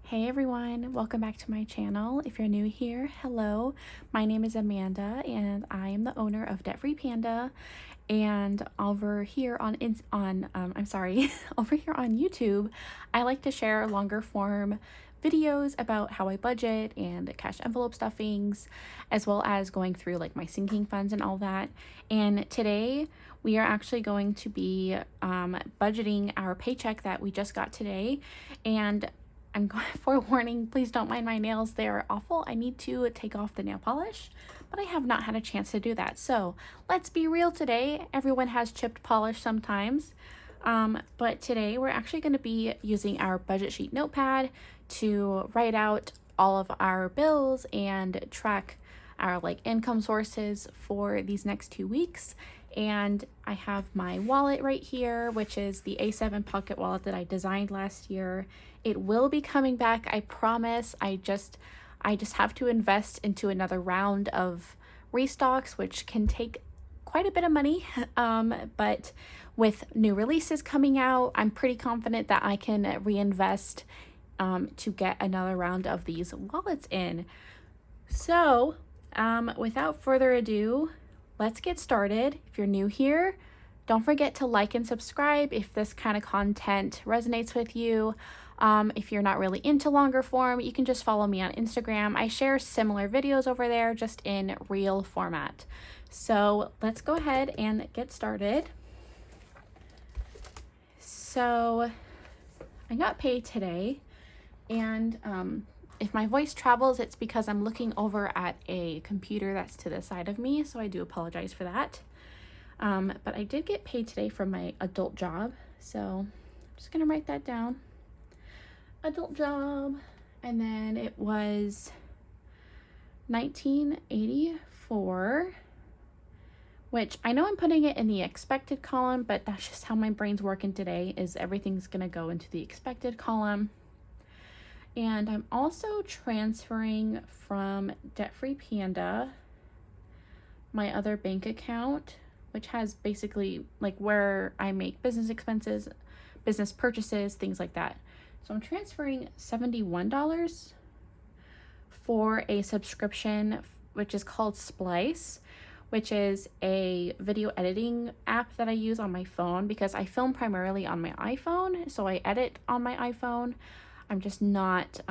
Hey everyone, welcome back to my channel. If you're new here, hello. My name is Amanda and I am the owner of Debt Free Panda. And over here on over here on YouTube, I like to share longer form videos about how I budget and cash envelope stuffings, as well as going through like my sinking funds and all that. And today we are actually going to be budgeting our paycheck that we just got today. And I'm going forewarning, please don't mind my nails. They are awful. I need to take off the nail polish, but I have not had a chance to do that. So let's be real today. Everyone has chipped polish sometimes. But today we're actually going to be using our budget sheet notepad to write out all of our bills and track our income sources for these next 2 weeks. And I have my wallet right here, which is the A7 pocket wallet that I designed last year. It will be coming back, I promise. I just have to invest into another round of restocks, which can take quite a bit of money. But with new releases coming out, I'm pretty confident that I can reinvest to get another round of these wallets in. So without further ado, let's get started. If you're new here, don't forget to like and subscribe if this kind of content resonates with you. If you're not really into longer form, you can just follow me on Instagram. I share similar videos over there, just in reel format. So let's go ahead and get started. So I got paid today, and if my voice travels, it's because I'm looking over at a computer that's to the side of me, so I do apologize for that. But I did get paid today from my adult job, so I'm just gonna write that down. Adult job, and then it was $19.84, which I know I'm putting it in the expected column, but that's just how my brain's working today, is everything's gonna go into the expected column. And I'm also transferring from Debt Free Panda, my other bank account, which has basically where I make business expenses, business purchases, things like that. So I'm transferring $71 for a subscription, which is called Splice, which is a video editing app that I use on my phone because I film primarily on my iPhone. So I edit on my iPhone. I'm just not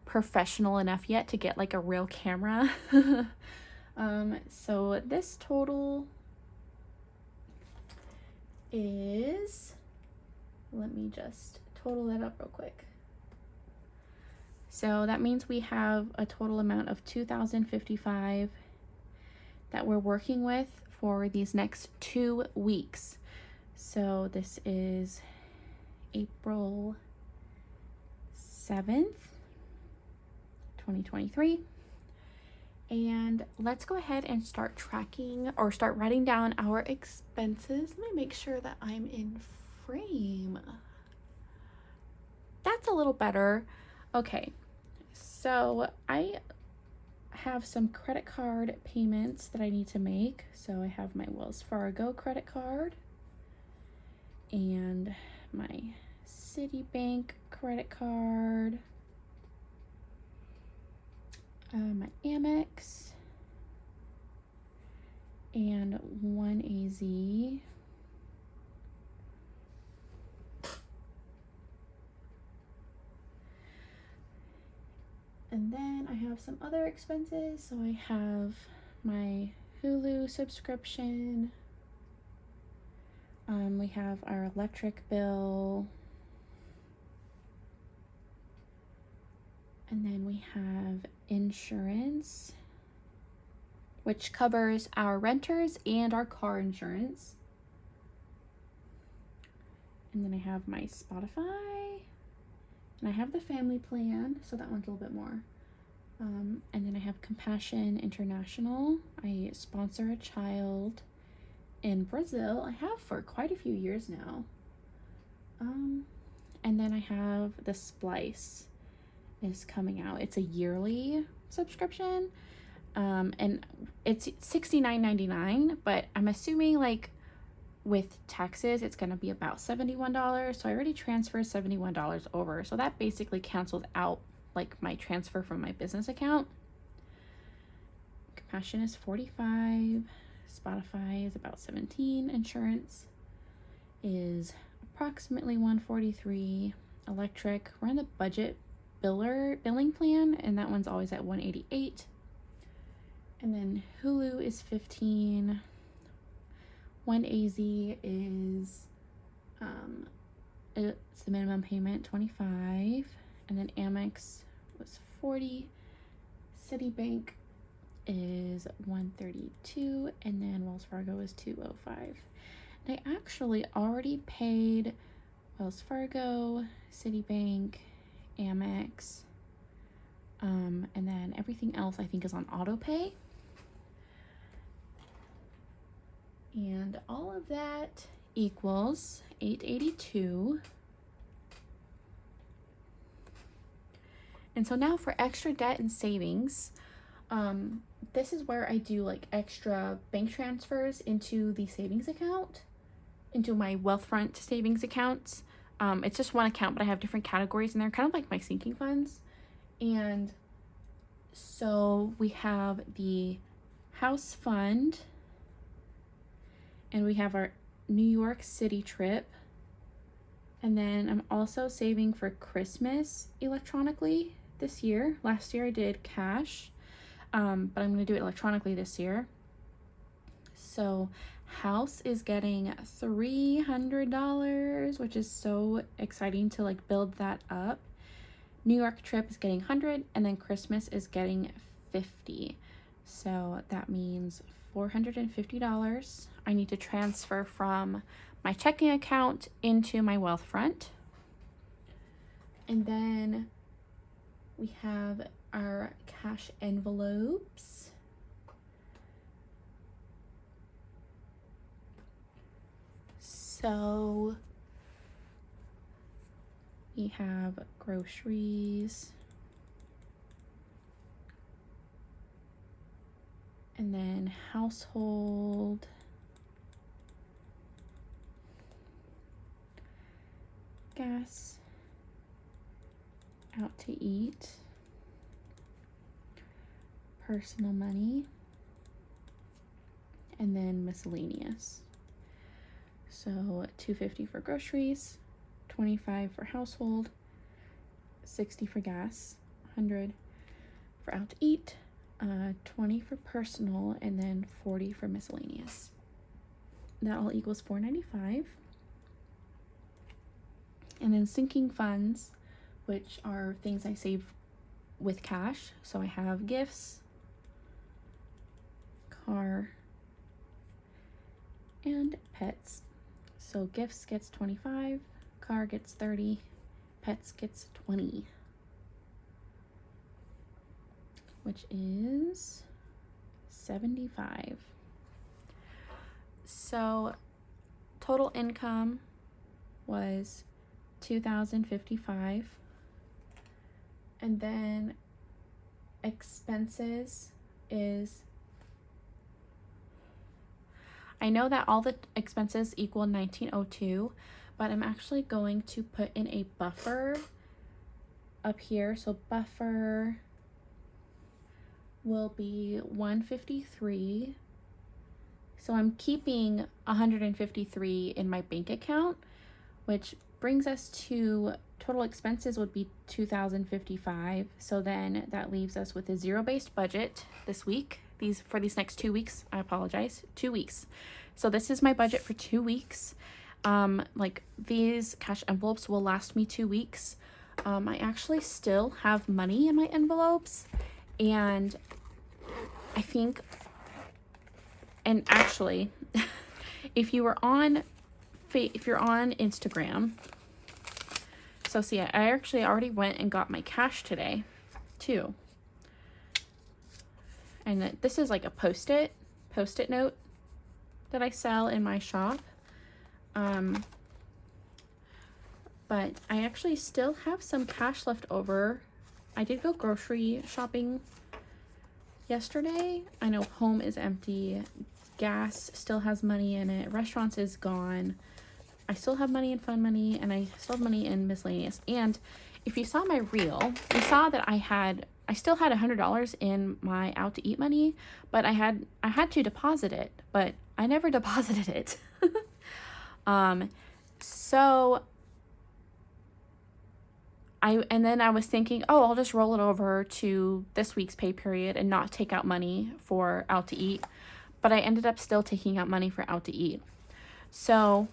professional enough yet to get a real camera. So this total is, let me just total that up real quick. So that means we have a total amount of $2,055 that we're working with for these next 2 weeks. So this is April 7th, 2023. And let's go ahead and start tracking or start writing down our expenses. Let me make sure that I'm in frame. That's a little better. Okay, so I have some credit card payments that I need to make. So I have my Wells Fargo credit card and my Citibank credit card, my Amex, and one AZ. And then I have some other expenses. So I have my Hulu subscription. We have our electric bill. And then we have insurance, which covers our renters and our car insurance. And then I have my Spotify, and I have the family plan, so that one's a little bit more. And then I have Compassion International. I sponsor a child in Brazil. I have for quite a few years now. And then I have the Splice is coming out. It's a yearly subscription, and it's $69.99, but I'm assuming with taxes, it's going to be about $71. So I already transferred $71 over. So that basically cancels out like my transfer from my business account. Compassion is 45. Spotify is about 17. Insurance is approximately 143. Electric, we're in the budget billing plan, and that one's always at 188. And then Hulu is 15. One AZ is it's the minimum payment 25, and then Amex was 40. Citibank is 132, and then Wells Fargo is 205. And I actually already paid Wells Fargo, Citibank, Amex, and then everything else I think is on auto pay. And all of that equals $882. And so now for extra debt and savings, this is where I do like extra bank transfers into the savings account, into my Wealthfront savings accounts. It's just one account, but I have different categories, and they're kind of like my sinking funds. And so we have the house fund, and we have our New York City trip. And then I'm also saving for Christmas electronically this year. Last year I did cash, but I'm going to do it electronically this year. So house is getting $300, which is so exciting to like build that up. New York trip is getting 100, and then Christmas is getting 50. So that means $450 I need to transfer from my checking account into my Wealthfront. And then we have our cash envelopes. So we have groceries, and then household, gas, out to eat, personal money, and then miscellaneous. So $250 for groceries, $25 for household, $60 for gas, $100 for out to eat, $20 for personal, and then $40 for miscellaneous. That all equals $495. And then sinking funds, which are things I save with cash. So I have gifts, car, and pets. So gifts gets 25, car gets 30, pets gets 20, which is 75. So total income was $2,055, and then expenses is, I know that all the expenses equal $1,902, but I'm actually going to put in a buffer up here. So buffer will be $153. So I'm keeping $153 in my bank account, which brings us to total expenses would be $2,055. So then that leaves us with a zero-based budget this week. For these next 2 weeks, I apologize, 2 weeks. So this is my budget for 2 weeks. Like these cash envelopes will last me 2 weeks. I actually still have money in my envelopes, and I think, and actually, if you're on Instagram, so see, I actually already went and got my cash today too. And this is like a post-it note that I sell in my shop. But I actually still have some cash left over. I did go grocery shopping yesterday. I know home is empty. gas still has money in it. Restaurants is gone. I still have money in fun money, and I still have money in miscellaneous. And if you saw my reel, you saw that I still had $100 in my out to eat money, but I had to deposit it, but I never deposited it. So then I was thinking, oh, I'll just roll it over to this week's pay period and not take out money for out to eat. But I ended up still taking out money for out to eat. So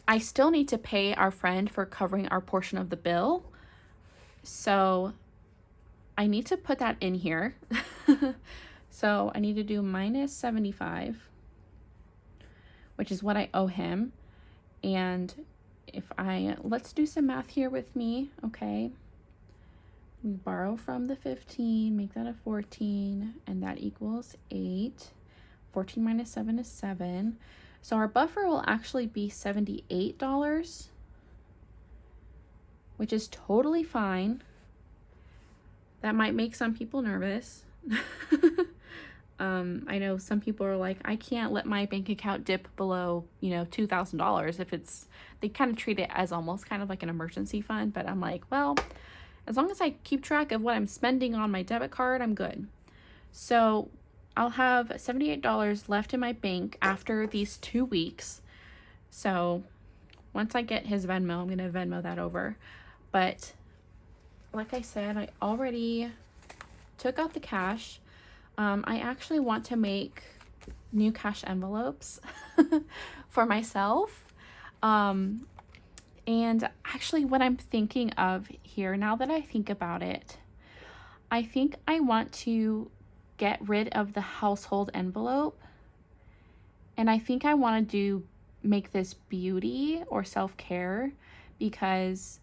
I still need to pay our friend for covering our portion of the bill. So I need to put that in here. So I need to do minus 75, which is what I owe him. And let's do some math here with me, okay? We borrow from the 15, make that a 14, and that equals 8. 14 minus 7 is 7. So our buffer will actually be $78, which is totally fine. That might make some people nervous. I know some people are like, I can't let my bank account dip below, $2,000 if they kind of treat it as almost kind of like an emergency fund. But I'm like, well, as long as I keep track of what I'm spending on my debit card, I'm good. So I'll have $78 left in my bank after these 2 weeks. So once I get his Venmo, I'm going to Venmo that over. But like I said, I already took out the cash. I actually want to make new cash envelopes for myself. And actually what I'm thinking of here, now that I think about it, I think I want to get rid of the household envelope. And I think I want to make this beauty or self-care, because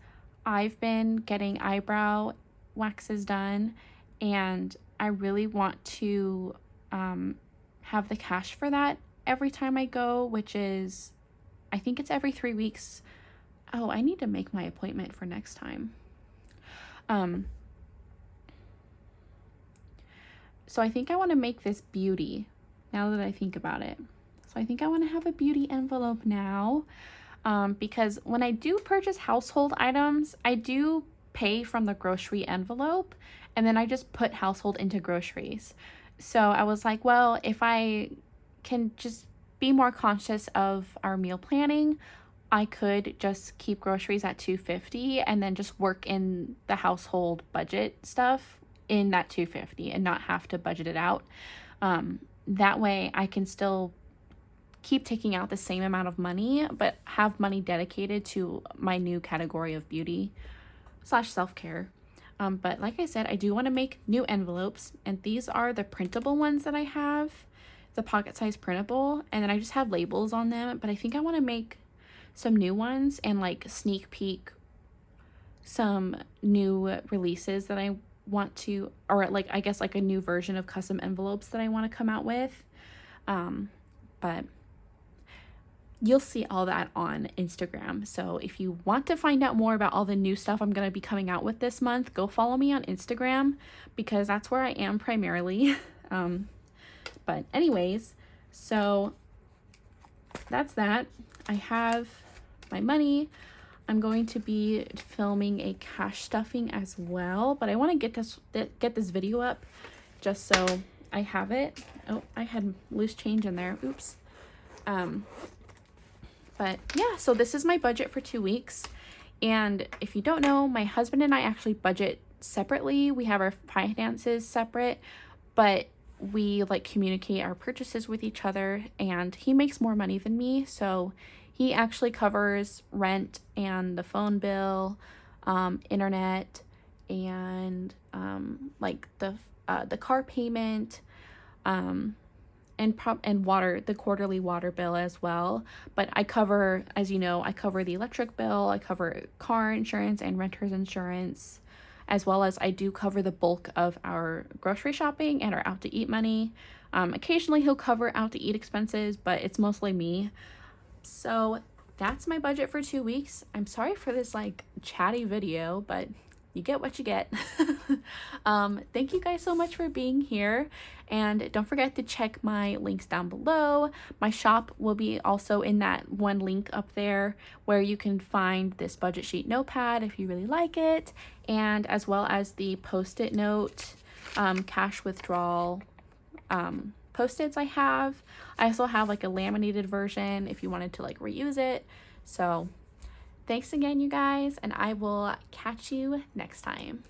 I've been getting eyebrow waxes done, and I really want to have the cash for that every time I go, which is, I think it's every 3 weeks. Oh, I need to make my appointment for next time. So I think I want to make this beauty now that I think about it. So I think I want to have a beauty envelope now, because when I do purchase household items, I do pay from the grocery envelope, and then I just put household into groceries. So I was like, well, if I can just be more conscious of our meal planning, I could just keep groceries at $250 and then just work in the household budget stuff in that $250 and not have to budget it out. That way I can still keep taking out the same amount of money, but have money dedicated to my new category of beauty / self-care. But like I said, I do want to make new envelopes, and these are the printable ones that I have, the pocket size printable, and then I just have labels on them. But I think I want to make some new ones and like sneak peek some new releases that I want to, or like, I guess like a new version of custom envelopes that I want to come out with. But you'll see all that on Instagram. So if you want to find out more about all the new stuff I'm going to be coming out with this month, go follow me on Instagram, because that's where I am primarily. But anyways, so that's that. I have my money. I'm going to be filming a cash stuffing as well, but I want to get this video up just so I have it. Oh, I had loose change in there. Oops. But yeah, so this is my budget for 2 weeks. And if you don't know, my husband and I actually budget separately. We have our finances separate, but we like communicate our purchases with each other, and he makes more money than me. So he actually covers rent and the phone bill, internet, and like the car payment, and water, the quarterly water bill as well. But I cover, as you know, I cover the electric bill, I cover car insurance and renter's insurance, as well as I do cover the bulk of our grocery shopping and our out to eat money. Occasionally he'll cover out to eat expenses, but it's mostly me. So that's my budget for 2 weeks. I'm sorry for this like chatty video, but you get what you get. Thank you guys so much for being here, and don't forget to check my links down below. My shop will be also in that one link up there where you can find this budget sheet notepad if you really like it, and as well as the post-it note cash withdrawal post-its I have. I also have like a laminated version if you wanted to like reuse it. So thanks again, you guys, and I will catch you next time.